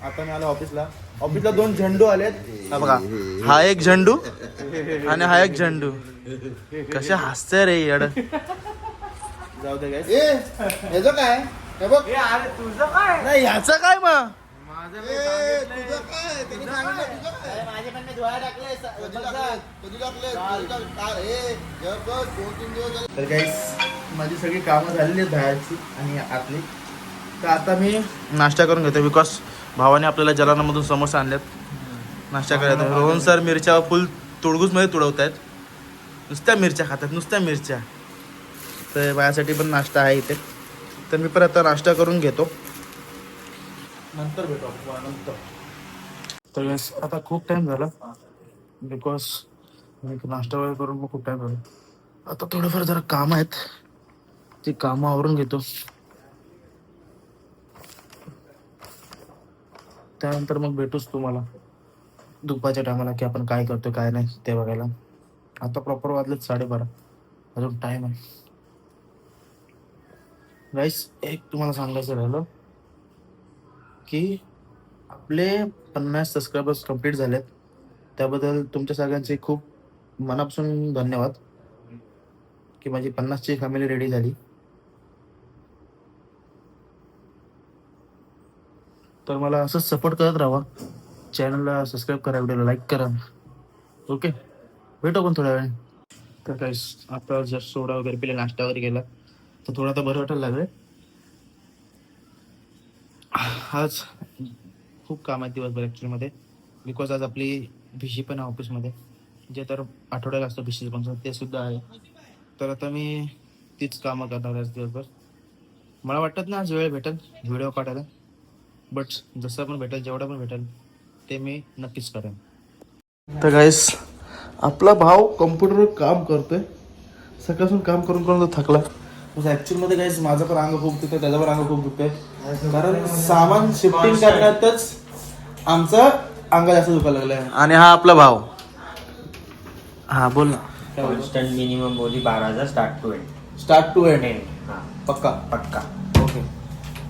आता मी आलो ऑफिसला. ऑफिसला 2 झेंडू आलेत. हा बघा, हा एक झेंडू आणि हा एक झेंडू. कसे हसते रे येड. जाऊ दे गाईस. याचं काय हे बघ. अरे तुझं काय नाही, याचं काय मग. माझं तुझं काय त्यांनी सांगितलं. तुझं काय माझे पण मी धुवायला टाकले. कधी टाकले तर गाईस माझी सगळी कामं झालेली आहेत बाहेरची आणि आतली. तर आता मी नाश्ता करून घेतो बिकॉज भावाने आपल्याला जलानामधून समोसा आणल्यात नाश्ता करायचा. रोहन सर मिरच्या फुल तुडगूसमध्ये तुडवत आहेत. नुसत्या मिरच्या खातात, नुसत्या मिरच्या. तर माझ्यासाठी पण नाश्ता आहे इथे. तर मी पण आता नाश्ता करून घेतो, नंतर भेटू नंतर. तर आता खूप टाईम झाला बिकॉज मी नाश्ता वगैरे करून मग खूप टाईम झाला. आता थोडंफार जरा काम आहेत, ती कामं आवरून घेतो. त्यानंतर मग भेटूच तुम्हाला दुपारच्या टायमाला की आपण काय करतो काय नाही ते बघायला. आता प्रॉपर वाजलेत 12:30, अजून टाईम आहे. गाईस एक तुम्हाला सांगायचं राहिलं की आपले 50 सबस्क्रायबर्स कंप्लीट झालेत. त्याबद्दल तुमच्या सगळ्यांचे खूप मनापासून धन्यवाद की माझी 50ची फॅमिली रेडी झाली. तर मला असंच सपोर्ट करत राहा. चॅनलला सबस्क्राईब करा, व्हिडिओला लाईक करा. ओके, भेटू पण थोड्या वेळ. तर काय आता जस्ट सोडा वगैरे पिला, नाश्ता वगैरे केला, तर थोडं आता बरं वाटायला लागलं. आज खूप काम आहेत दिवसभर ॲक्च्युलीमध्ये बिकॉज आज आपली भिशी पण आहे ऑफिसमध्ये, जे तर आठवड्याला असतं भिशीचं फंक्शन, ते सुद्धा आहे. तर आता मी तीच कामं करणार आज दिवसभर. मला वाटत ना आज वेळ भेटेल व्हिडिओ काढायला, बट जसं पण भेटेल, जेवढं पण भेटेल ते मी नक्कीच करेन. तर गाईस आपला भाव कम्प्युटरवर काम करतोय, सकाळपासून काम करून करून तो थकला. म्हणजे ॲक्च्युअलमध्ये गाईस माझं पण अंग खूप दुखतंय, त्याचं पण अंग खूप दुखतंय, कारण सामान शिफ्टिंग करण्यातच आमचं अंग जास्त दुखायला लागलं. आणि हा आपला भाव. हा बोल ना. कॉन्स्टंट मिनिमम बोली 12,000 स्टार्ट टू एंड. पक्का पक्का ओके.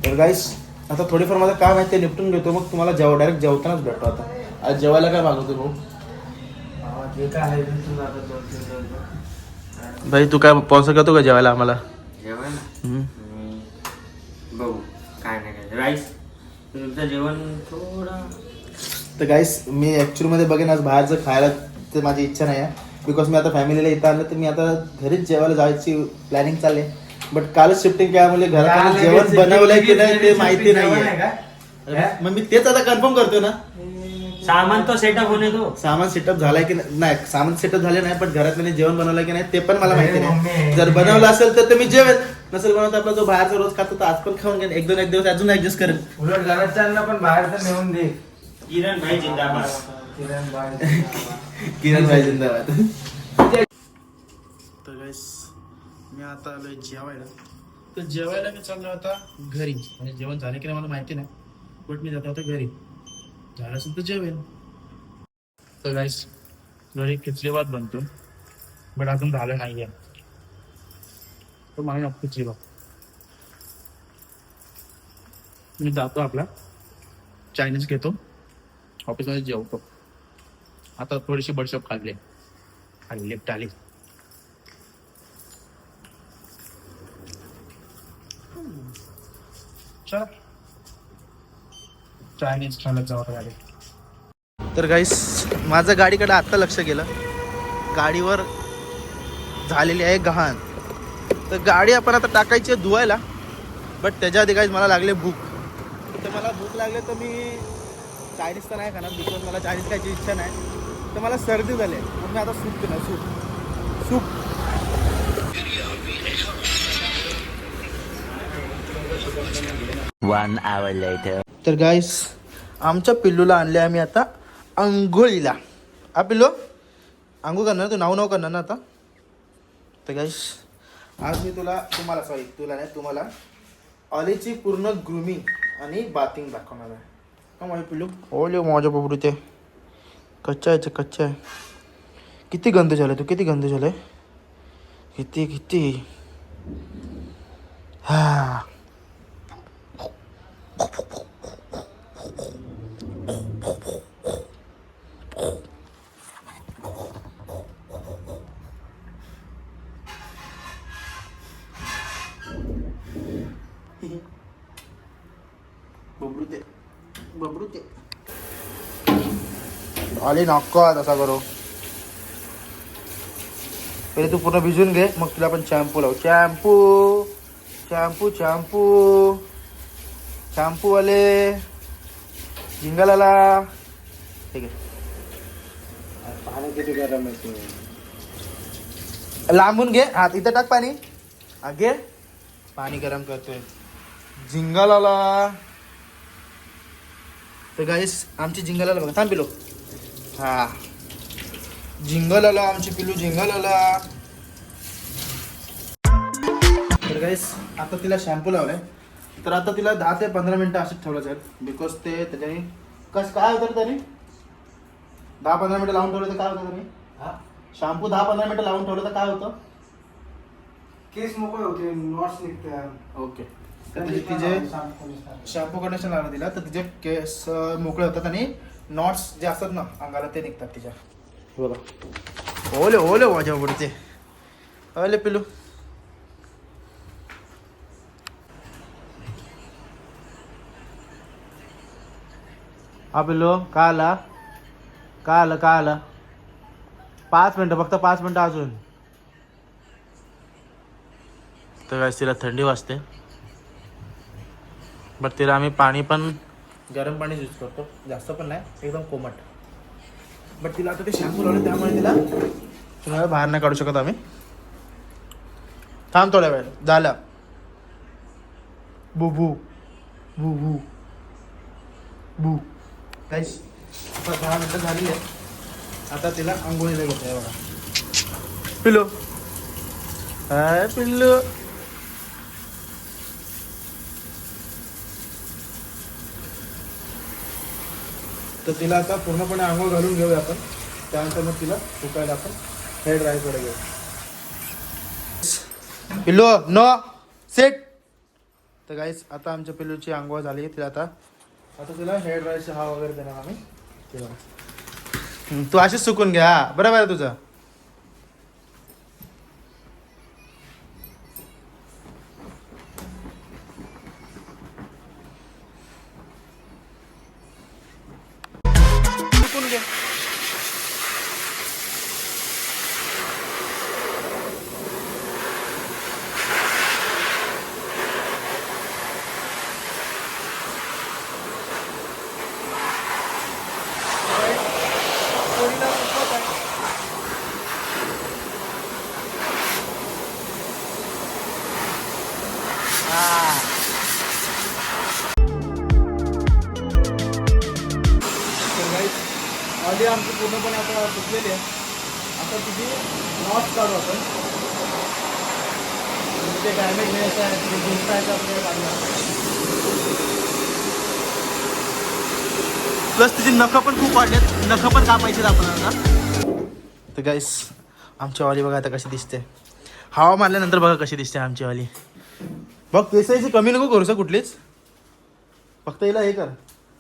तर गाईस आता थोडीफार माझं काम आहे ते निपटून घेतो, मग तुम्हाला डायरेक्ट जेवतानाच भेटतो. आता आज जेवायला काय मागवतो भाऊ? जे काय आहे भाई तू काय स्पॉन्सर करतो का जेवायला आम्हाला? जेवण बघू काय नाही काय राईस तुमचं जेवण थोडं. तर गाईस मी ॲक्च्युअलमध्ये बघेन आज बाहेरचं खायला, ते माझी इच्छा नाही आहे बिकॉज मी आता फॅमिलीला इथं आणलं, तर मी आता घरीच जेवायला जायची प्लॅनिंग चालली आहे. बट कालच शिफ्टिंग केल्यामुळे घरात जेवण बनवलंय की नाही ते माहिती नाही आहे. मग मी तेच आता कन्फर्म करतो ना. सामान तो सेटअप होणे तो सामान सेटअप झालाय की नाही, सामान सेटअप झाले नाही, पण घरातल्याने जेवण बनवलंय की नाही ते पण मला माहिती नाही. जर बनवलं असेल तर मी जेवेन, नसेल बनवत आपला जो बाहेरचा रोज खातो तर आज पण खाऊन घेईन, एक दिवस अजून ऍडजस्ट करेन. उलट घराच्यांना पण बाहेरचं नेऊन दे. किरण भाई जिंदाबाद. किरण भाई जिंदाबाद. तर गाईस मी आता आलोय जेवायला. तर जेवायला मी चाललो आता घरी, म्हणजे जेवण झालं की नाही मला माहिती नाही, बट मी जातो आता घरी. झालं असेल तर जेवेन. तर गाईस घरी खिचडी भात बनतो, बट अजून झालं नाही आहे. तर मला खिचडी भात मी जातो आपला चायनीज घेतो, ऑफिसमध्ये जेवतो. आता थोडीशी बडशॉप खाल्ली लेफ्ट आली. चायनीज खायला जावं लागेल. तर गाईस माझं गाडीकडे आत्ता लक्ष गेलं, गाडीवर झालेली आहे घाण. तर गाडी आपण आता टाकायची आहे धुवायला, बट त्याच्या आधी गाईस मला लागले भूक. तर मला भूक लागले तर मी चायनीज तर नाही खाणार बिकॉज मला चायनीज खायची इच्छा नाही. तर मला सर्दी झाली आहे, मग मी आता सूप पिणार. Soup 1 hour later. तर गाईस आमच्या पिल्लूला आणले आम्ही आता आंघोळीला. हा पिल्लू आंघोळ करणार, तू नाव करणार ना आता. तर गाईस आज मी तुम्हाला ऑलीची पूर्ण ग्रूमिंग आणि बाथिंग दाखवणार आहे. का माझे पिल्लू ओले माझ्या बबडू ते कच्चा आहे. किती गंद झालं तू, किती गंद झालंय, किती. हा बबडू ते आली नको तसा करू. पहिले तू पूर्ण भिजून घे, मग तुला आपण शॅम्पू लावू. शॅम्पू वाले जिंगलाला. ठीक आहे, पाणी किती गरम आहे ते. लांबून घे. हा इथं टाक पाणी. हा घे, पाणी गरम करतोय जिंगलाला. तर गाईस आमची जिंगलाला बघा. थांब पिलो. हा जिंगलाला आमची पिलू जिंगलाला. तर गाईस आता तिला शॅम्पू लावलाय. तर आता तिला 10 ते 15 मिनिटं असंच ठेवलं जाईल. बिकॉज ते त्याच्याने काय होतं रे त्याने. 10-15 मिनिटं लावून ठेवलं तर काय होतं त्याने. शॅम्पू 10-15 मिनिटं लावून ठेवलं तर काय होतं. केस मोकळे होते, नॉट्स निघतात. ओके. तर तिचे शॅम्पू कंडिशन लावलं तिला तर तिचे केस मोकळे होतात आणि नॉट्स जे असतात ना अंगाला ते निघतात तिच्या. बघा ओले ओले माझ्या उडते. ओले पिलू. हा पिल्लू का आला 5 मिनिटं फक्त 5 मिनिटं अजून. तर काय तिला थंडी वाजते, बट तिला आम्ही पाणी पण गरम पाणी यूज करतो, जास्त पण नाही, एकदम कोमट. बट तिला आता ते शॅम्पू लावले त्यामुळे तिला तुम्हाला बाहेर नाही काढू शकत आम्ही. थांब थोड्या वेळ झालं. बू बू बू बू बू. काहीच 10 मिनिटं झालेली आहे. आता तिला आंघोळीला घेतो आहे बघा. पिल्लू हाय पिल्लू. तर तिला आता पूर्णपणे आंघोळ घालून घेऊया आपण. त्यानंतर मग तिला सुकायला आपण हेअर ड्रायरकडे घेऊ. पिल्लू नो सेट. तर गाईस आता आमच्या पिल्लूची आंघोळ झाली. तिला आता तिला हेअर ड्रायरचा हा वगैरे देणार आम्ही. तू अशीच सुकून घ्या, बरोबर आहे तुझं. सुकून घे. ऑली आमची पूर्णपणे आता सुकलेली आहे. आता तिची नॉट्स काढू आपण. ते डॅमेज घ्यायचं आहे, ते दिसतायचं आपल्याला काढलं. प्लस तिची नखं पण खूप वाढलेत, नखं पण कापायचे आपण आता. तर गाईस आमची ऑली बघा आता कशी दिसते. हवा मारल्यानंतर बघा कशी दिसते आमची ऑली. बघ केसाची कमी नको करूस कुठलीच, फक्त हिला हे कर.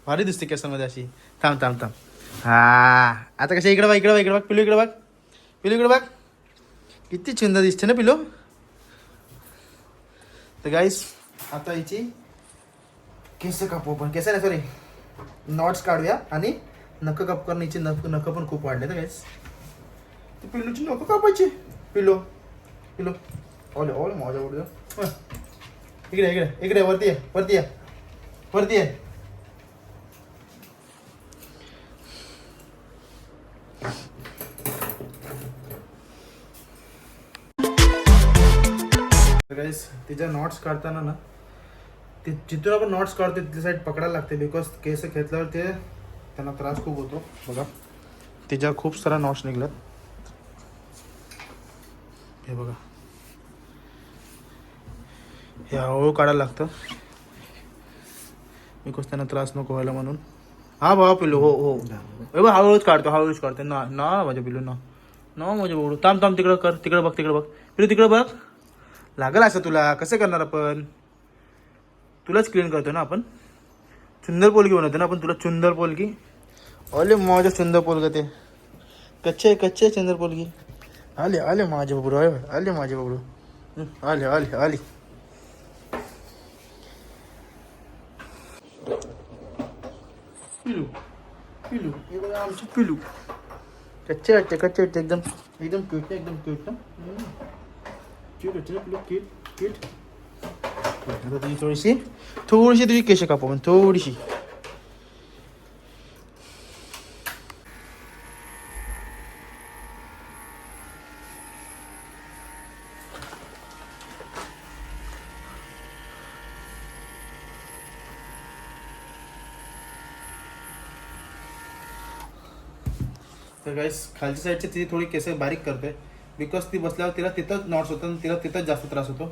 भारी दिसते केसांमध्ये अशी. थांब थांब थांब. हा आता कशा इकडे बघ पिलू इकडे बघ किती चिंता दिसते ना पिलू. तर गाईस आता हिची केस कापू पण केस नाही सॉरी नॉट्स काढूया आणि नख काप करून हिची नख पण खूप वाढले. तर गाईस ती पिल्लूची नख कापायची. पिलू ओले ओले माझ्या उडलं. इकडे वरती आहे. गाईस तिच्या नॉट्स काढताना ना ते जिथून आपण नॉट्स काढतो तिथे साईड पकडायला लागते. बिकॉज केस घेतल्यावर ते त्यांना त्रास खूप होतो. बघा तिच्या खूप साऱ्या नॉट्स निघल्यात. हे बघा हे हळूहळू काढायला लागतं बिकॉज त्यांना त्रास नको व्हायला म्हणून. हा बाबा पिल्लू हो हळूहळूच काढतो ना माझ्या पिल्लू ना माझ्या बघू. थांब तिकडे बघ पिल्लू तिकडे बघ. लागल असं तुला कसं करणार आपण. तुलाच क्लीन करतो ना आपण. सुंदर पोलगी बनवतो ना आपण तुला. चुंदर पोलगी ओले माझ्या सुंदर पोलग ते कच्चे चंदर पोलगी. आले माझे बबडू आले. पिलू पिलू हे बघा आमचं पिलू. कच्चे वाटते एकदम एकदम क्यूट एकदम क्यूट ना. क्यूट वाटते पिलू क्यूट क्यूट. आता तुझी थोडीशी तुझी केस कापू पण थोडीशी. तर गाईस खालच्या साईडची तिची थोडी केस बारीक करते बिकॉज ती बसल्यावर तिला तिथंच नॉट्स होतं आणि तिला तिथंच जास्त त्रास होतो.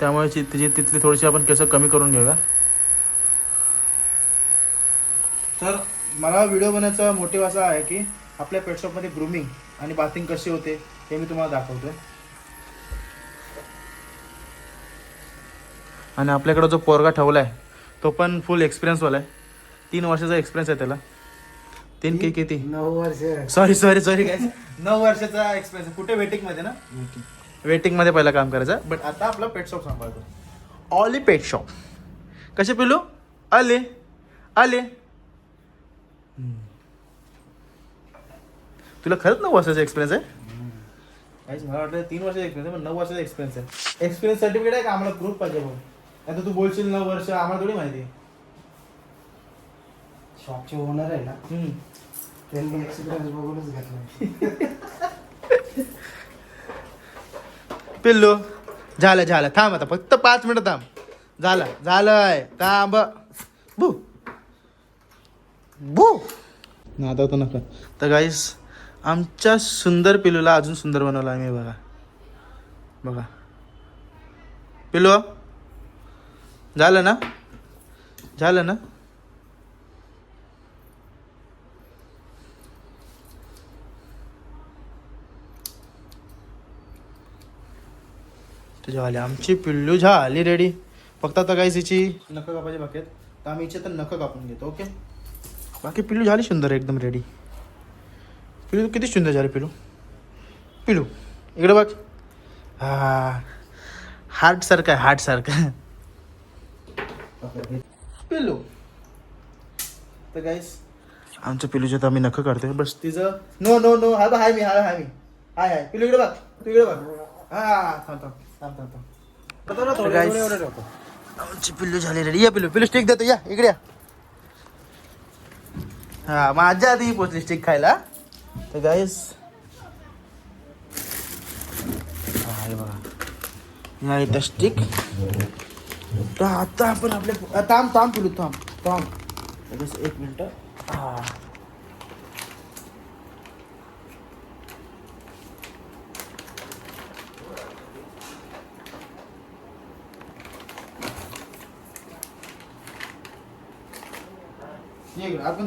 त्यामुळे तिची तिथली थोडीशी आपण केस कमी करून घेऊया. तर मला व्हिडिओ बनवायचा मोटिव्ह असा आहे की आपल्या पेट शॉपमध्ये ग्रूमिंग आणि बाथिंग कशी होते हे मी तुम्हाला दाखवतोय. आणि आपल्याकडे जो पोरगा ठेवला आहे तो पण फुल एक्सपिरियन्सवाला आहे. 3 वर्षाचा एक्सपिरियन्स आहे त्याला. 3 की किती 9 वर्ष. सॉरी काय 9 वर्षाचा एक्सपिरियन्स. कुठे वेटिंगमध्ये ना. वेटिंगमध्ये पहिला काम करायचं. बट आता आपला पेट शॉप सांभाळतो. ऑली पेट शॉप. कसे पिलू आले आले. तुला खरंच 9 वर्षाचा एक्सपिरियन्स आहे. मला वाटलं 3 वर्षाचा एक्सपिरियन्स आहे पण 9 वर्षाचा एक्सपिरियन्स आहे. एक्सपिरियन्स सर्टिफिकेट आहे का आम्हाला प्रूफ पाहिजे भाऊ. आता तू बोलशील 9 वर्ष आम्हाला थोडी माहिती. शॉपचे ओनर आहे ना त्यांनी एक्सपिरियन्स बघूनच घेतला. पिल्लू झालं थांब आता फक्त 5 मिनिटं थांब. झालंय थांब. बू बू ना आता तो नका. तर गाईस आमच्या सुंदर पिल्लूला अजून सुंदर बनवलं आम्ही. बघा पिल्लू झालं ना. झाली आमची पिल्लू झाली रेडी. फक्त आता गाईस हिची नखं कापायची बाकी आहेत तर आम्ही हिचे तर नखं कापून घेतो. ओके बाकी पिल्लू झाली सुंदर एकदम रेडी. पिल्लू किती सुंदर झाली पिल्लू इकडे बघ. हार्ट सारखं पिल्लू. तर गाईस आमच्या पिल्लूच्या तर आम्ही नखं काढतोय. बस तिचं नो हाय मी पिल्लू इकडे बघ. तू इकडे बघ. थांब आमची पिल्लू झाली रेडी. या पिल्लू स्टिक देतो. या इकडे या. माझ्या आधी पोचली स्टिक खायला. तर गाईस हे बघा या इथं स्टिक. तर आता आपण आपल्या थांब पिल्लू थांब 1 मिनिट.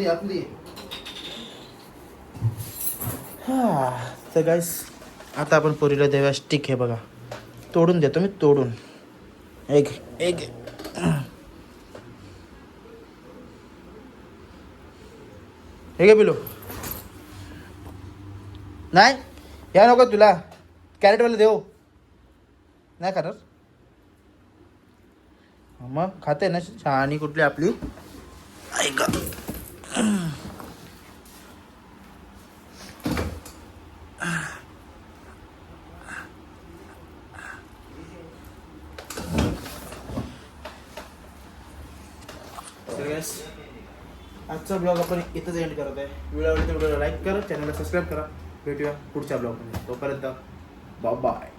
आतमध्ये. तर गाईस आता आपण पोरीला देऊया स्टिक. हे बघा तोडून देतो मी तोडून. एक हे घे पिलो. नाही या नको तुला कॅरेटवाला देऊ नाही खाणार. मग खाते ना शहाणी कुठली आपली. ऐका आजचा ब्लॉग आपण इथंच एंड करत आहे. व्हिडिओ लाईक करा, चॅनलला सबस्क्राईब करा. भेटूया पुढच्या ब्लॉगमध्ये. तोपर्यंत बाय.